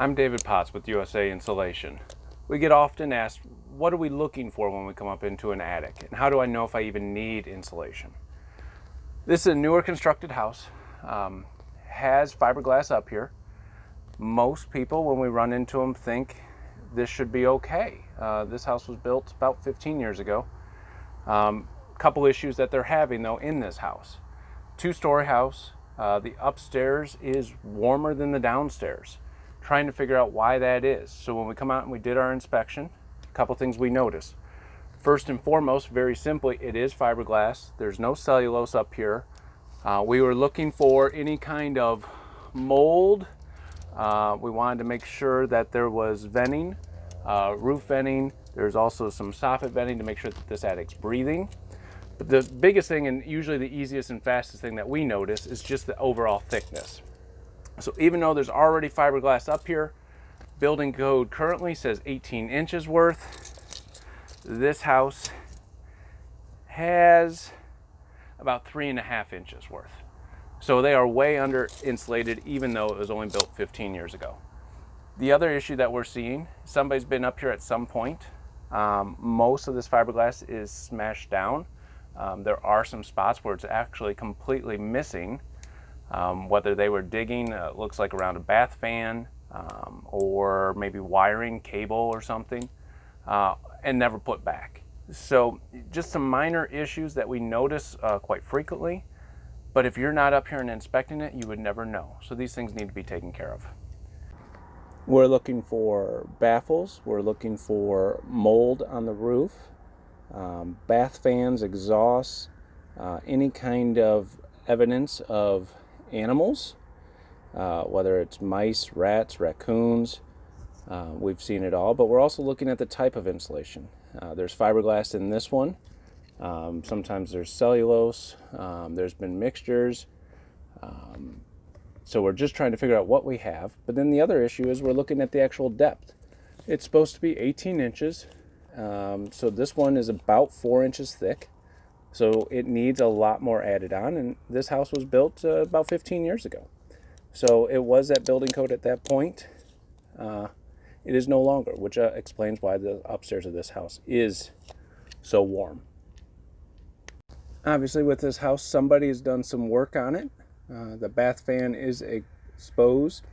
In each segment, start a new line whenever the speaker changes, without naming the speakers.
I'm David Potts with USA Insulation. We get often asked, what are we looking for when we come up into an attic? And how do I know if I even need insulation? This is a newer constructed house, has fiberglass up here. Most people, when we run into them, think this should be okay. This house was built about 15 years ago. Couple issues that they're having though in this house. Two-story house, the upstairs is warmer than the downstairs. Trying to figure out why that is. So when we come out and we did our inspection, a couple things we noticed. First and foremost, very simply, it is fiberglass. There's no cellulose up here. We were looking for any kind of mold. We wanted to make sure that there was venting, roof venting. There's also some soffit venting to make sure that this attic's breathing. But the biggest thing, and usually the easiest and fastest thing that we notice, is just the overall thickness. So even though there's already fiberglass up here, building code currently says 18 inches worth. This house has about 3.5 inches worth. So they are way under insulated, even though it was only built 15 years ago. The other issue that we're seeing, somebody's been up here at some point. Most of this fiberglass is smashed down. There are some spots where it's actually completely missing. Whether they were digging, looks like around a bath fan, or maybe wiring cable or something, and never put back. So just some minor issues that we notice quite frequently, but if you're not up here and inspecting it, you would never know. So these things need to be taken care of. We're looking for baffles, we're looking for mold on the roof, bath fans, exhausts, any kind of evidence of animals, whether it's mice, rats, raccoons. We've seen it all, but we're also looking at the type of insulation. There's fiberglass in this one. Sometimes there's cellulose. There's been mixtures. So we're just trying to figure out what we have. But then the other issue is we're looking at the actual depth. It's supposed to be 18 inches. So this one is about 4 inches thick. So it needs a lot more added on, and this house was built about 15 years ago. So it was at building code at that point. It is no longer, which explains why the upstairs of this house is so warm. Obviously with this house, somebody has done some work on it. The bath fan is exposed.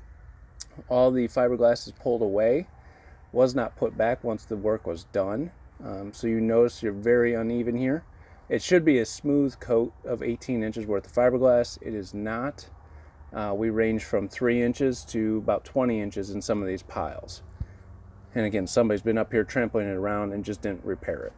All the fiberglass is pulled away, was not put back once the work was done. So you notice you're very uneven here. It should be a smooth coat of 18 inches worth of fiberglass. It is not. We range from 3 inches to about 20 inches in some of these piles. And again, somebody's been up here trampling it around and just didn't repair it.